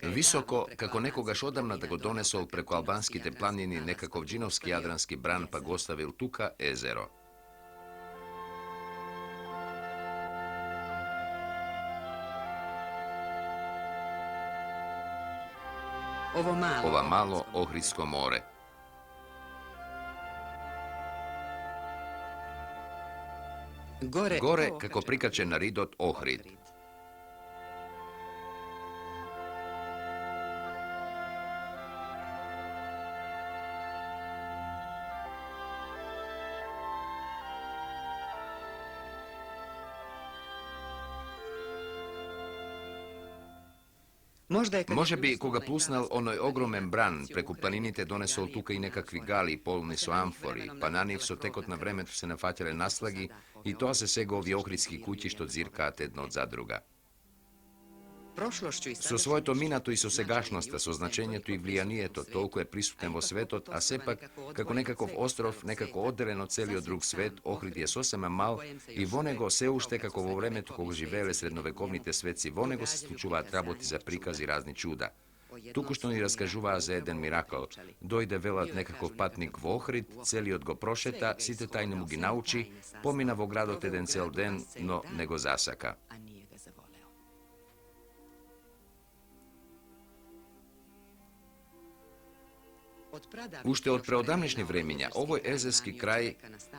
Visoko, kako nekogaš odavna da go donesol preko albanskite planini nekakov džinovski jadranski bran pa gostavil tuka ezero. Ova malo Ohridsko more. Gore, kako prikače na ridot Ohrid. Može bi, koga plusnal onoj ogromen bran, preku planinite donesol tuka i nekakvi gali, polni su amfori, pa na njih su tekot na vremetu se nafatjale naslagi i to se sego ovi ohridski kući što dzirkate jedno od zadruga. Su svojeto minato i sosegašnosta, so značenjetu i vlijanijeto, toliko je prisuten vo svetot, a sepak, kako nekakov ostrov, nekako oddelen od celi od drug svet, Ohrid je sosema mal i vonego se ušte kako vo vremetu kog živele srednovekovnite sveci, vonego se slučuva traboti za prikazi razni čuda. Tuku što ni raskažuva za jedan mirakl. Dojde velat nekakav patnik v Ohrid, celi od go prošeta, site tajne mu gi nauči, pomina vo gradot jeden cel den, no nego zasaka. Ušte od preodavnišnjih vremenja, ovoj ezerski kraj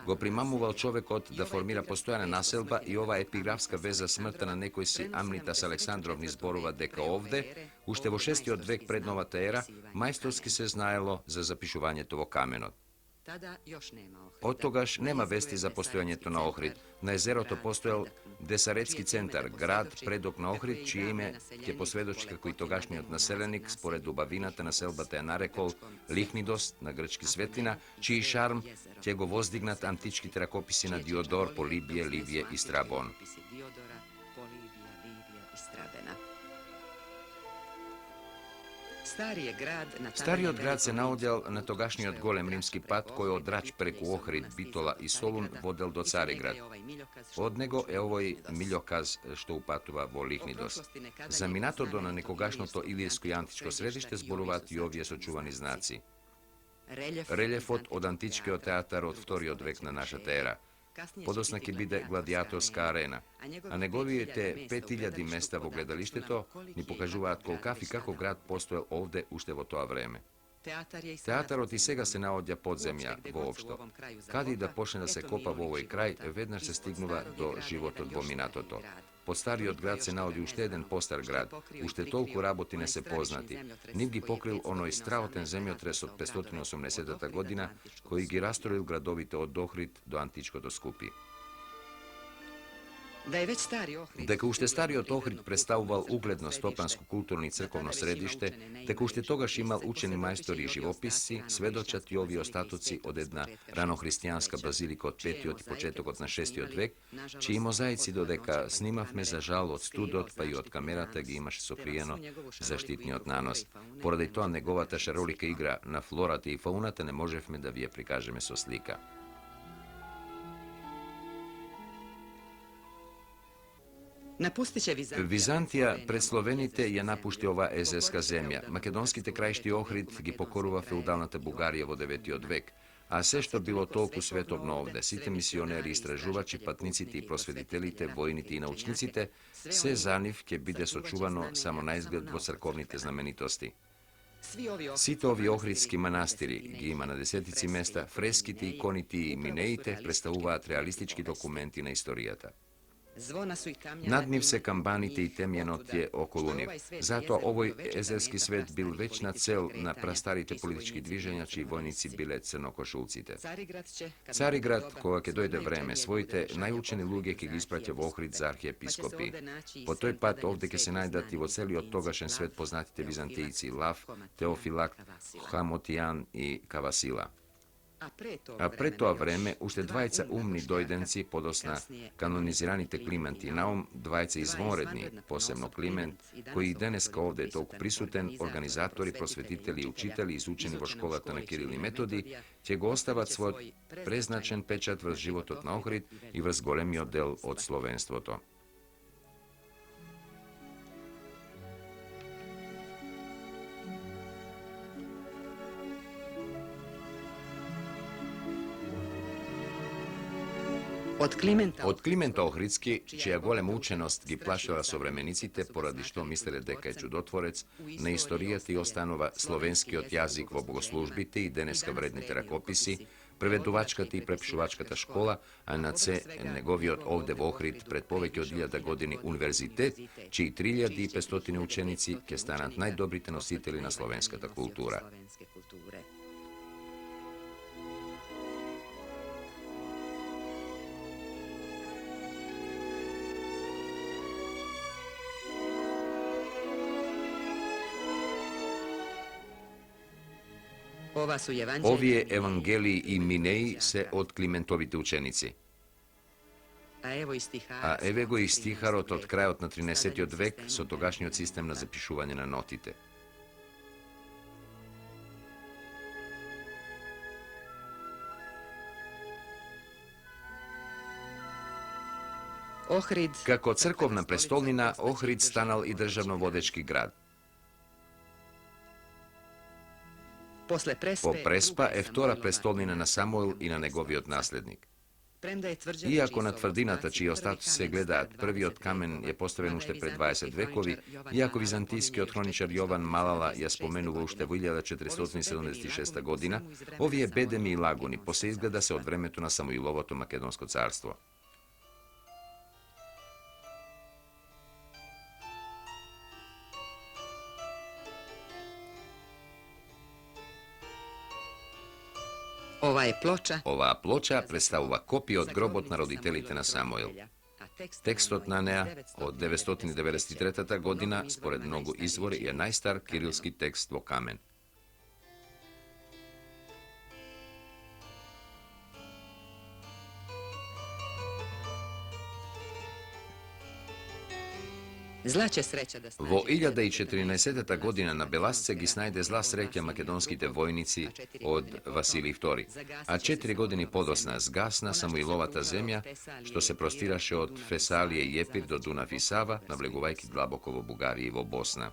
go primamoval čovek od da formira postojana naselba i ova epigrafska veza smrta na nekoj si Amnitas Aleksandrovni zborova deka ovde, ušte vo 6. od vek pred novata era, majstorski se znajelo za zapišuvanje tovo kamenot. Od togaž nema vesti za postojanje to na Ohrid. Na jezero to postojal Desaretski centar, grad predok na Ohrid, čije ime je posvedoči kako i togašnji od naselenik, spored Dubavinata naselbata je narekol Lihnidos, na grčki svetlina, čiji šarm će go vozdignat antički terakopisi na Diodor, Polibije, Livije i Strabon. Stariji od grad se naodjal na togašnji od golem rimski pat koji od Drač preku Ohrid, Bitola i Solun vodel do Carigrad. Od nego je ovoj miljokaz što upatuva vo Lihnidos. Za Minatodo na nekogašno ilijsko i antičko središte zboruvati i ovdje sočuvani znaci. Reljefot od antičkeo teatar od 2. od vek na naša era. Podosnaki bide gladiatorska arena, a negovijete 5000 mesta vo gledališteto, ni pokažuvat kolkav i kako grad postojal ovde ušte vo toa vreme. Teatar od isega se naodja podzemlja voopšto. Kad i da počne da se kopa vo ovoj kraj, vednaš se stignuva do života dvo Minatoto. Pod stariji od grad se naodi ušte jedan postar grad, ušte toliko rabotine se poznati. Niv gi pokril onoj strahoten zemljotres od 580. godina, koji gi rastrojil gradovite od Ohrid do antičko do Skupi. Deka ušte stari od Ohrid predstavuval ugledno stopansko kulturno i crkovno središte, deka ušte togaš imal učeni majstori i živopisci, svedočati ovi ostatoci od jedna ranohristijanska bazilika od 5. od početok od na 6. od vek, čiji mozaici dodeka snimavme za žal od studot pa i od kamerata gi imaše sokrijeno zaštitni od nanos. Pored i to negovata šarolika igra na florate i faunate ne moževme da vi je prikažeme so slika. Vizantija pred Slovenite je napušti ova ezerska zemlja. Makedonskite krajišti Ohrid gi pokoruva feudalnata Bugarija vo 9. od vek. A sve što bilo toliko svetovno ovde, site misioneri, istražuvači, patniciti i prosveditelite, vojniti i naučnicite, sve za njih ke bide sočuvano samo na izgled vo crkovnite znamenitosti. Site ovi ohridski manastiri, gi ima na desetici mesta, freskiti, ikoniti i mineite, predstavuvat realistički dokumenti na istorijata. Nad njim se kambanite i temjenotje okolo njih. Zato ovoj ezerski svet bil već na cel na prastarite politički dviženja, čiji vojnici bile crnokošulcite. Carigrad, koga ke dojde vreme, svojite najučeni luge ki gi ispratje v Ohrid za arhijepiskopi. Po toj pat ovde ke se najdati vo celi od togašen svet poznatite Vizantijci, Lav, Teofilakt, Hamotijan i Kavasila. A pre toa vreme, ušte dvajca umni dojdenci, podosna kanoniziranite Kliment i Naum, dvajca izvonredni, posebno Kliment, koji i danes kao ovde je toliko prisuten, organizatori, prosvetitelji i učitelji izučeni vo školata na Kirilni metodi, će go ostavat svoj preznačen pečat vrz životot na Ohrid i vrz golemi odel od slovenstvo to. Od Klimenta Ohridski, čija golema učenost gi plašila sovremenicite, poradi što mislili deka je čudotvorec, na istorijati ostanova slovenski od jazik vo bogoslužbiti i deneska vrednite rakopisi, prevedovačkata i prepšuvačkata škola, a na ce negovi od ovde v Ohrid pred poveki od 1000 godini univerzitet, čiji 3500 učenici ke stanat najdobrite nositelji na slovenskata kultura. Ovi je evangeliji i mineji se od Klimentovite učenici. A evo go i stiharot od krajot na 13. vek so togašnji sistem na zapišuvanje na notite. Kako crkovna prestolnina, Ohrid stanal i državno-vodečki grad. Po prespa je vtora prestolnina na Samuel i na njegovi od naslednik. Iako na tvrdinata čiji ostatci se gleda prvi od kamen je postavljen ušte pred 20 vekovi, iako vizantijski odhroničar Jovan Malala je spomenuo ušte v 1476. godina, ovi je bedemi i laguni, posle izgleda se od vremetu na Samoilovoto Makedonsko carstvo. Ova ploča predstavlja kopiju od grobot naroditelite na Samuel. Tekst od Nanea od 993. godina, spored mnogo izvori, je najstar kirilski tekst vo kamen. Vo 1014. godina na Belasce gi snajde zla sreća makedonskite vojnici od Vasilij II. A 4 godini podosna zgasna Samoilovata zemlja, što se prostiraše od Fesalije i Epir do Dunav i Sava, na Vleguvajki Dlabokovo Bugarije i vo Bosna.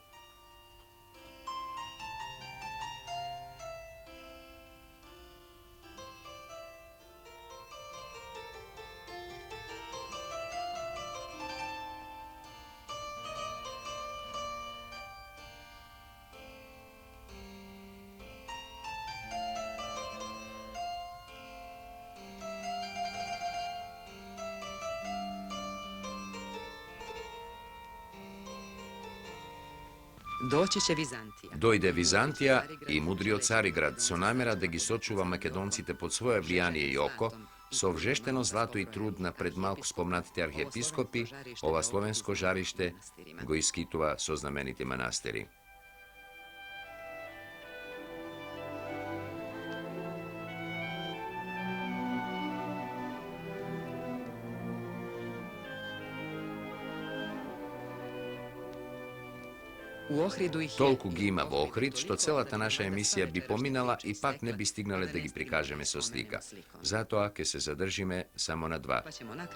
Dojde Vizantija i mudrio Carigrad, so namjera da gi sočuva Makedoncite pod svoje vlijanije i oko, so vžešteno zlato i trud na pred malko spomnatite arhijepiskopi, ova slovensko žarište go iskitova so znameniti manastiri. Tolku gi ima v Ohrid, što celata naša emisija bi pominala i pak ne bi stignale da gi prikažeme so slika. Zato ake se zadržime samo na dva,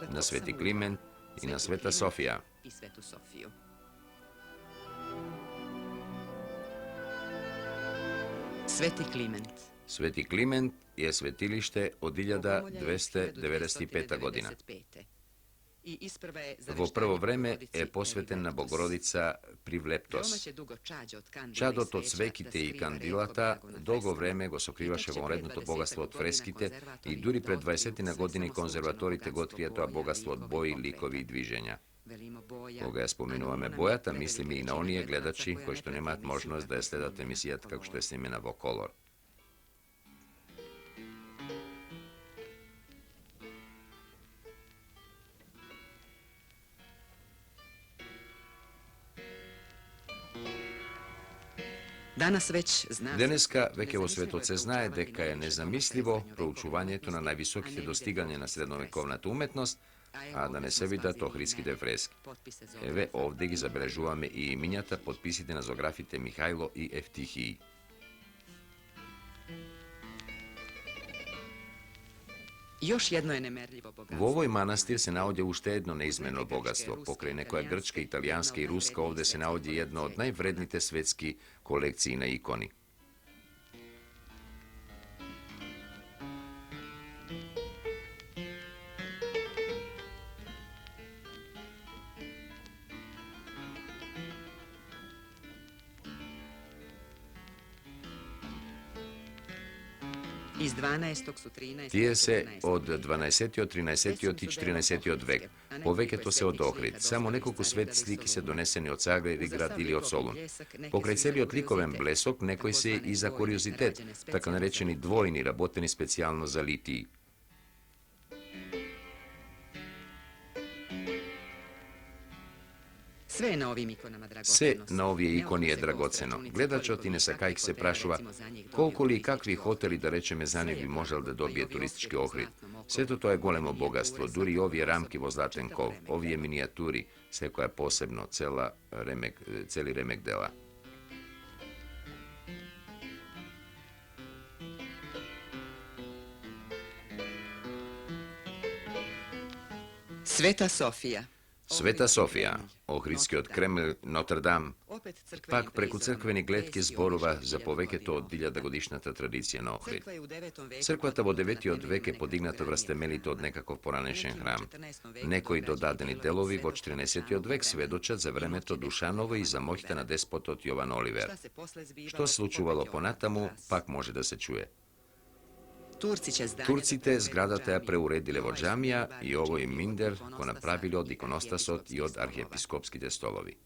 na Sveti Kliment i na Sveta Sofija. Sveti Kliment je svetilište od 1295. godina. Vo prvo vreme je posveten na Bogorodica Privleptos. Čadot od svekite i kandilata dolgo vreme go sokrivaše vonredното bogatstvo od freskite i duri pred 20 godini konzervatorite gotrije toa bogatstvo od boji, likovi i dviženja. Koga ja spomenuvame bojata, mislim i na onije gledači koji što nemat možnost da je sledate emisijat kako što je snimena vo kolor. Deneska vekevo svetoce znaje deka je nezamislivo proučuvanjeto na najvisokite dostiganje na srednovekovnata umetnost, a da ne se vida to ohridskite freski. Eve ovdje gi zabeležuvame i iminjata potpisite na zografite Mihajlo i Eftihiji. U ovoj manastir se navodje ušte jedno neizmjerno bogatstvo. Pokraj nekoja grčka, italijanska i ruska ovdje se navodje jedno od najvrednite svetski kolekciji na ikoni. Iz 12. su 13. Tije se od 12. 13. i 14. vek. Poveke se od Ohrid. Samo nekoliko sveti sliki se doneseni od Sagre, Rigrad ili od Solun. Pokraj sebi od likovem blesok nekoj se i za kuriozitet, tako narečeni dvojni, raboteni specijalno za litiji. Sve na ovije ikoni je dragoceno. Gledačotine sa kajih se prašuva koliko li i kakvi hoteli da rečeme za njeg bi možel da dobije turistički Ohrid. Sve to je golemo bogatstvo. Duri ovije ramki vo zlaten kol, ovije minijaturi, sve koja je posebno, celi remek dela. Sveta Sofija. Sveta Sofija, ohridski od Kreml, Notre Dame, pak preko crkveni gletke zborova za poveke to od 1000-godišnjata tradicija na Ohrid. Crkvata vo 9. veke podignata vrastemelito od nekako poranešen hram. Nekoj dodadeni delovi vo 14. vek svedočat za vremeto Dušanovo i za mohtana despotot Jovan Oliver. Što se slučuvalo po natamu, pak može da se čuje. Turci te zgradata preuredile vo džamija i ovo je minder ko napravili od ikonostasot i od arhijepiskopskite stolovi.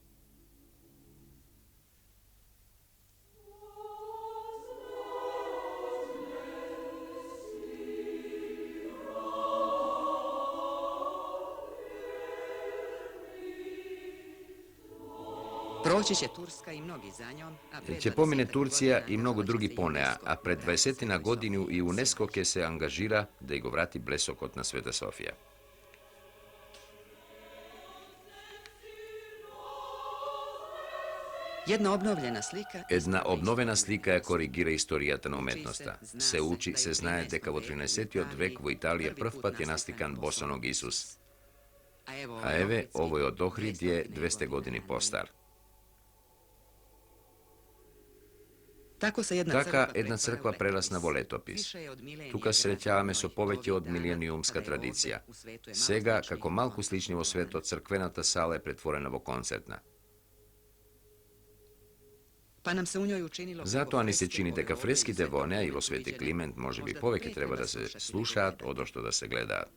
Proći će Turska i mnogi za njom, Će pomine Turcija i mnogo drugi ponea, a pred 20 godinu i UNESCO ke se angažira da ih go vrati blesokot na Sveta Sofija. Една обновена слика ја коригира историјата на уметноста. Се учи, се знае дека во 13. век во Италија прв пат е настикан босоног Исус. А еве, овој од Охрид е 200 години постар. Така една црква преласна во летопис. Тука среќаваме со повеќе од милениумска традиција. Сега, како малку слични во светот, црквената сала е претворена во концертна. Затоа ни се чини дека фреските во неа и во Свети Климент можеби повеќе треба да се слушаат одошто да се гледаат.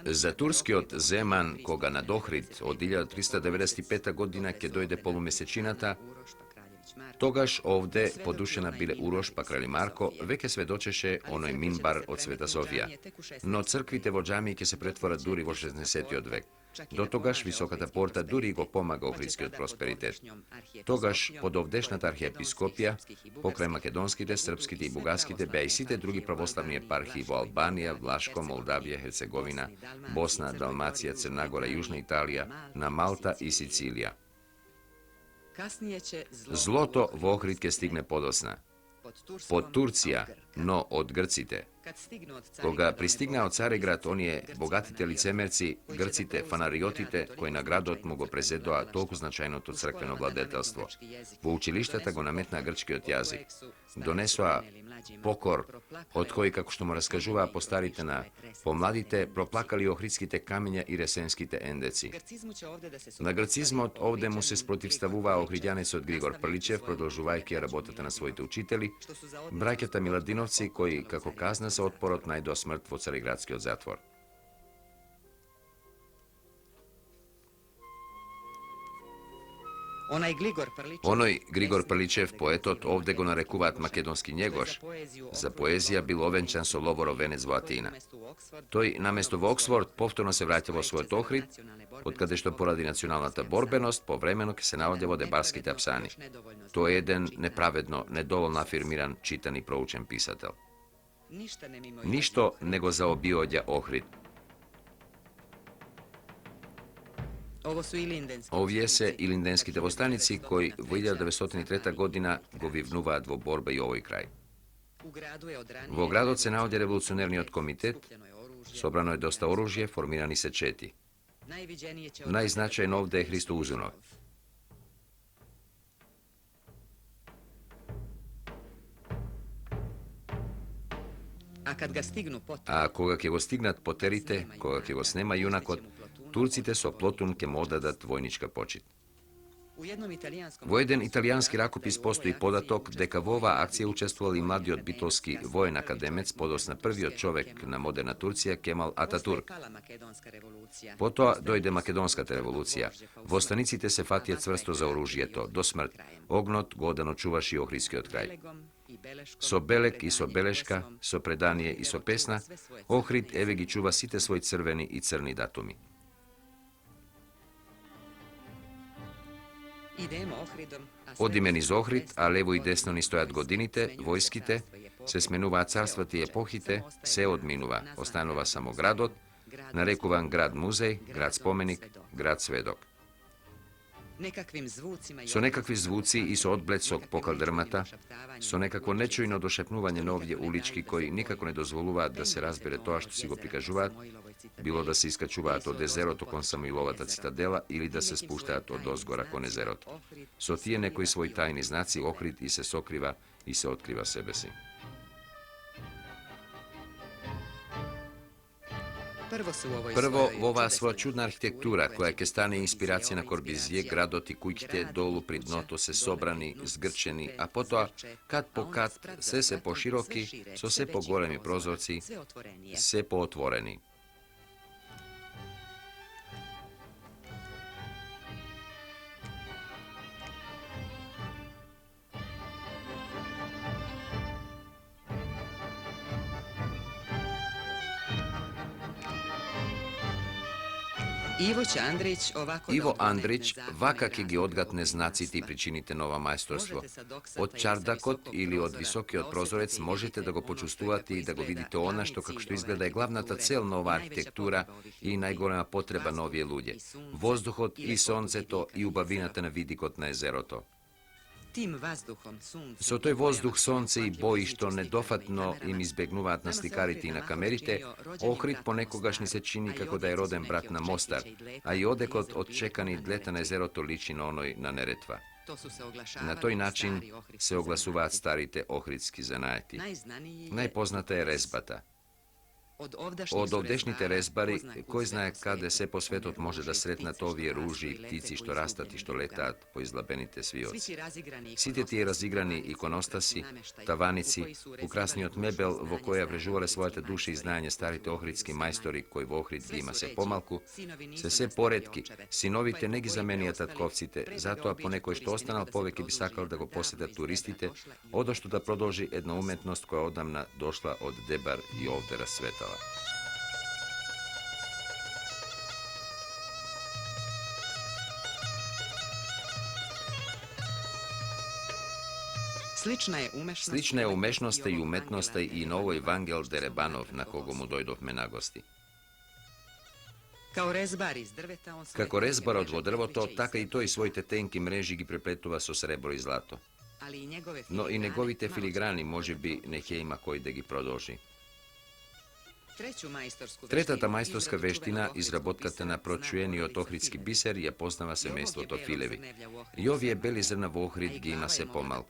За турскиот Земан, кога над Охрид од 1395 година ќе дојде полумесечината, тогаш овде подушена биле Урош па крали Марко, веќе сведочеше оној минбар од Света Софија. Но црквите во џамии ќе се претворат дури во 16. век. До тогаш високата порта дури го помага охридскиот просперитет. Тогаш под овдешната архиепископија, покрај македонските, српските и бугарските, беа и сите други православни епархии во Албанија, Влашко, Молдавија, Херцеговина, Босна, Далмација, Црнагора, Јужна Италија, на Малта и Сицилија. Злото во Охрид ќе стигне подосна. Под Турција, но од грците. Кога пристигнаа од Цареград оние богатите лицемерци, грците, фанариотите, кои на градот му го презедоа толку значајното црквено владетелство, во училиштата го наметнаа грчкиот јазик. Донесоа покор, од кој, како што му раскажуваа постарите на помладите, проплакали охридските камења и ресенските ендеци. На грцизмот овде му се спротивставуваа охридјанецот Григор Прличев, продолжувајќи работата на своите учители, браќата Миладиновци, кои, како казна за отпорот, најдоа смрт во Цареградскиот затвор. Onoj Grigor Prličev poetot ovde go narekuvat makedonski njegoš, za poezija bil ovenčan so Lovorov venec vo Atina. Toj namesto v Oxford povtorno se vratio vo svoj Ohrid, otkade što poradi nacionalната borbenost, povremeno ke se navodja vo debarskite apsani. To je jedan nepravedno, nedovoljno afirmiran, čitan i proučen pisatelj. Ništo nego zaobiodja Ohrid. Ovdje se i lindenski devostanici koji v 1903. godina go vivnuvaat vo borbe i ovoj kraj. Vo gradot se navodja revolucionerni komitet, sobrano je dosta oružje, formirani se četi. Najznačajno ovdje je Hristo Uzunov. A koga ke go stignat poterite, koga ke go snema junakot, Turcite so plotunke modadat vojnička počit. Vo jedan italijanski rakopis postoji podatok deka v ova akcija učestvovali mladi odbitolski vojen akademec, podosna prvi od čovek na moderna Turcija, Kemal Ataturk. Poto dojde makedonska revolucija. Vostanicite se fatije cvrsto za oružjeto, do smrt. Ognot godano čuvaši ohridski od kraj. So Belek i so Beleška, so Predanije i so Pesna, Ohrid evegi čuva site svoj crveni i crni datumi. Odime niz Ohrid, a levo i desno ni stojat godinite, vojskite, se smenuva carstva ti epohite, se odminuva, ostanova samo gradot, narekuvan grad muzej, grad spomenik, grad svedok. So nekakvi zvuci i so odblecog pokal drmata, so nekakvo nečujno došepnuvanje novdje ulički koji nikako ne dozvoluva da se razbere to što si go prikažuvat, bilo da se iskačuvat od Ezerot kon Samoilovata citadela ili da se spuštat od ozgora kon Ezerot. So tije nekoj svoj tajni znaci Ohrid i se sokriva i se otkriva sebe si. Prvo, ova svoja čudna arhitektura, koja je ke stane inspiracija na Korbizije, gradoti kujkite dolu pri dnoto se sobrani, zgrčeni, a poto, kat po kat, se po široki, so se po golemi prozorci, se po otvoreni. Ivo Andrić, vakak je gi odgatne znaci ti pričinite nova majstorstvo. Od čardakot ili od visoki od prozorec možete da go počustuvati i da go vidite ona što kako što izgleda je glavna ta cel nova arhitektura i najgorema potreba novije ludje. Vozduhot i sonce to i ubavinate na vidikot na Ezeroto. So toj vozduh, sonce i boji što nedofatno im izbegnuvat na slikariti i na kamerite, Ohrid ponekogašnji se čini kako da je roden brat na Mostar, a i odekot odčekani dleta na Ezeroto liči na onoj na Neretva. Na toj način se oglasuvat starite ohridski zanajeti. Najpoznata je rezbata. Od ovdešnjite rezbari, koji zna kada se po svetot može da sretnat ovije ruži i ptici što rastat i što letat po izlabenite svioci. Site ti je razigrani ikonostasi, tavanici, ukrasni od mebel vo koja vrežuvale svojate duše i znanje starite ohridski majstori koji v Ohrid ima se pomalku, se poredki, sinovite negi zamenija tatkovcite, zato a ponekoj što ostanal poveki bi sakal da go posjeta turistite, odošto da prodolži jedna umetnost koja odamna došla od Debar i ovde rasvetala. Slična je umešnost i umetnost i novoj Vangel Derebanov na kogo mu dojdov me nagosti. Kako rezbar od vodrvoto, taka i to i svojte tenki mreži gi prepletova so srebro i zlato. No i negovite filigrani može bi neke ima koji da gi prodolži. Tretata majstorska veština, izrabotkata na pročujeni od ohridski biser, je poznava se mesto od Ofilevi. I ovije beli zrna v Ohrid gi ima se pomal,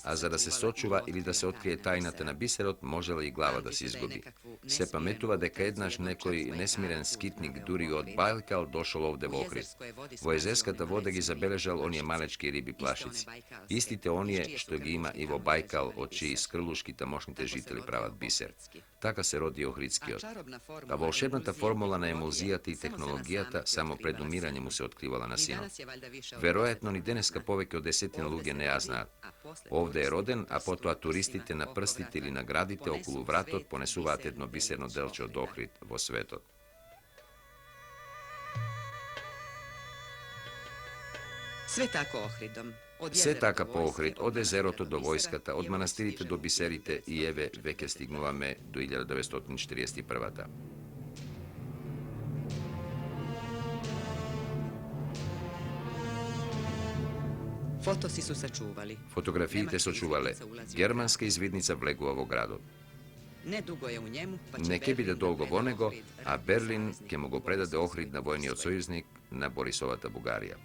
a za da se sočuva ili da se otkrije tajnata na biserot, možela i glava da se izgubi. Se pametuva deka jednaš nekoj nesmiren skitnik durio od Bajkal došao ovde v Ohrid. Vojezeskata voda gi zabeležal on je malečki ribi plašici. Istite on je što gi ima i vo Bajkal, od čiji skrluški tamošnjite žiteli pravat biser. Така се роди Охридскиот. А волшебната формула на емулзијата и технологијата само пред умирање му се откривала на синот. Веројатно ни денеска повеќе од 10 луѓе не ја знаат. Овде е роден, а потоа туристите на прстите или на градите околу вратот понесуваат едно бисерно делче од Охрид во светот. Се така по Охрид, од езерото до војската, од манастирите до бисерите и еве веќе стигнуваме до 1941-та. Фотографиите сочувале. Германска извидница влегува во градот. Не ќе биде долго во него, а Берлин ќе му го предаде Охрид на војниот сојузник на Борисовата Бугарија.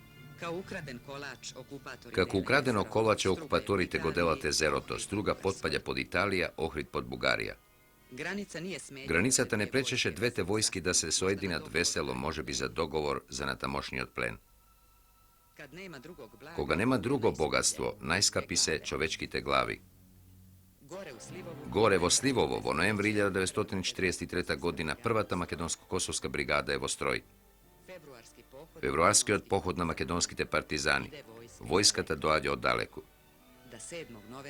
Како украдено колаче окупаторите го делат езерото, Струга потпаѓа под Италија, Охрид под Бугарија. Границата не пречеше двете војски да се соединат весело, можеби за договор за натамошниот плен. Кога нема друго богатство, најскапи се човечките глави. Горе во Сливово, во ноември 1943 година, првата македонско-косовска бригада е во строј. Февруарскиот поход на македонските партизани. Војската доаѓа оддалеку.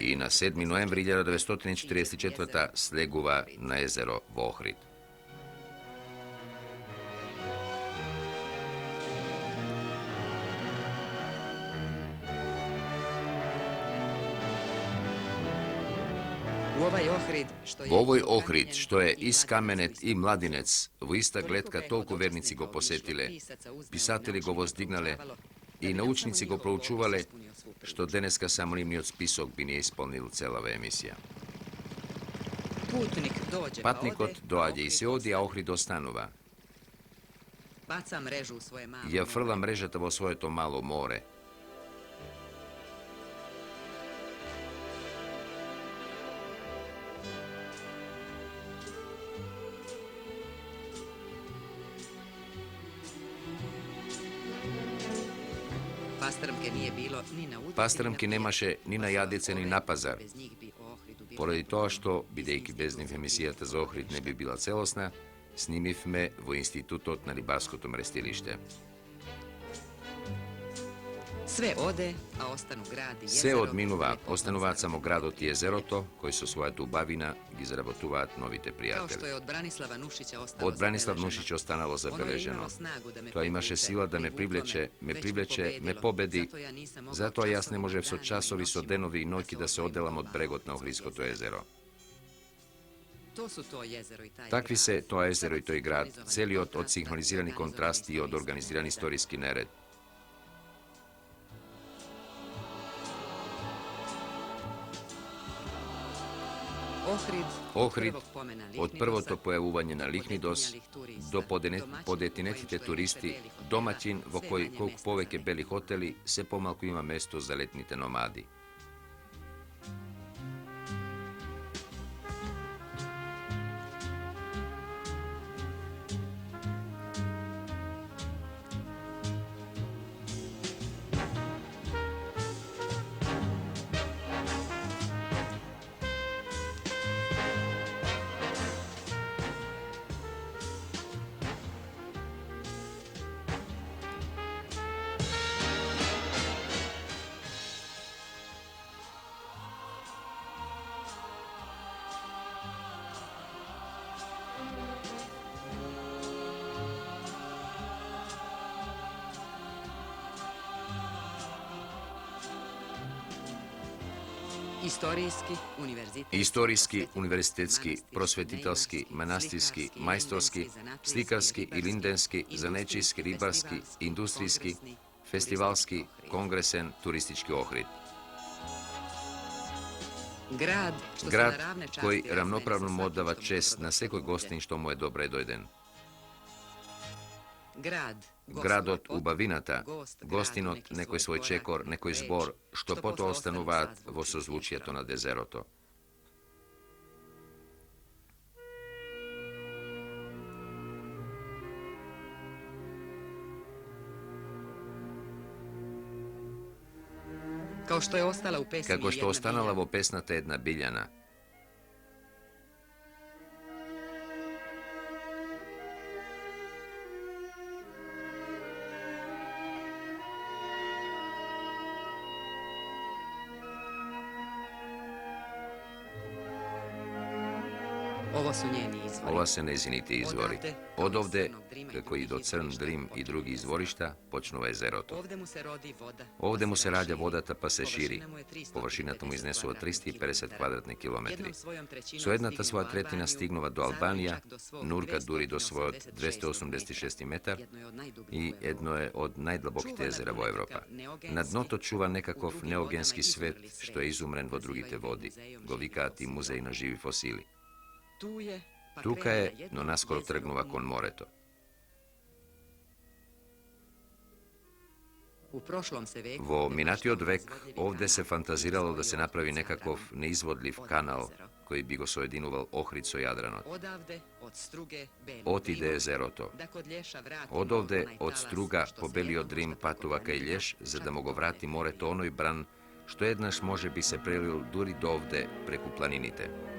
И на 7 ноември 1944 слегува на езеро во Охрид. Во овој Охрид, што е искаменет и младинец, во иста гледка толку верници го посетиле, писатели го воздигнале и научници го проучувале, што денеска само нивниот список би не исполнил целава емисија. Патникот доаѓа и се оди, а Охрид останува. Ја фрла мрежата во своето мало море. Пастрмки немаше ни на јадице, ни на пазар. Поради тоа што, бидејќи без нив емисијата за Охрид не би била целосна, снимивме во Институтот на рибарското мрестилиште. Се одминува, остануваат само градот и езерото, кои со својата убавина ги заработуваат новите пријатели. Од Бранислав Нушич останало забележено. Тоа имаше сила да ме привлече, ме победи, затоа јас не можев со часови, со денови и ноќи да се одделам од брегот на Охридското езеро. Такви се тоа езеро и тој град, целиот од синхронизирани контрасти и од организиран историски неред. Охрид, од првото појавување на Лихнидос до подетинетите туристи, домаќин во кој колку повеќе бели хотели, се помалку има место за летните номади. Историски, универзитетски, просветителски, манастирски, мајсторски, сликарски и линденски, занечиски, рибарски, индустријски, фестивалски, конгресен, туристички Охрид. Град кој рамноправно му оддава чест на секој гостин што му е добре дојден. Градот, убавината, гостинот, некој свој чекор, некој збор, што потоа остануваат во созвучието на дезерото. Како што останала во песната една Билјана. su njeni izvori. Ova se neziniti izvori. Odovde, kako i do Crn, Drim i drugi izvorišta, počnu jezeroto. Ovde mu se rodi voda. Ovde mu se rađa vodata pa se širi. Površina Površina mu iznesu od 350 kvadratnih kilometri. Su Su jedna svoja tretina stignova do Albanija, Nurka duri do svoj 286 metar i jedno je od najdlabokih jezera vo Evropa. Na dno to čuva nekakov neogenski svet, što je izumren vo drugite vodi, govikati muzej na živi fosili. Tuka je, no naskoro trgnuva kon moreto. Vo minatiod vek ovde se fantaziralo da se napravi nekakov neizvodljiv kanal koji bi go sojedinuval Ohrid so Jadranot. Ot ide jezeroto. Odovde od Struga pobelio Drim, Patuvaka i Lješ, za da mogo vrati more to onoj bran, što jednaš može bi se prelil duri dovde preku planinite.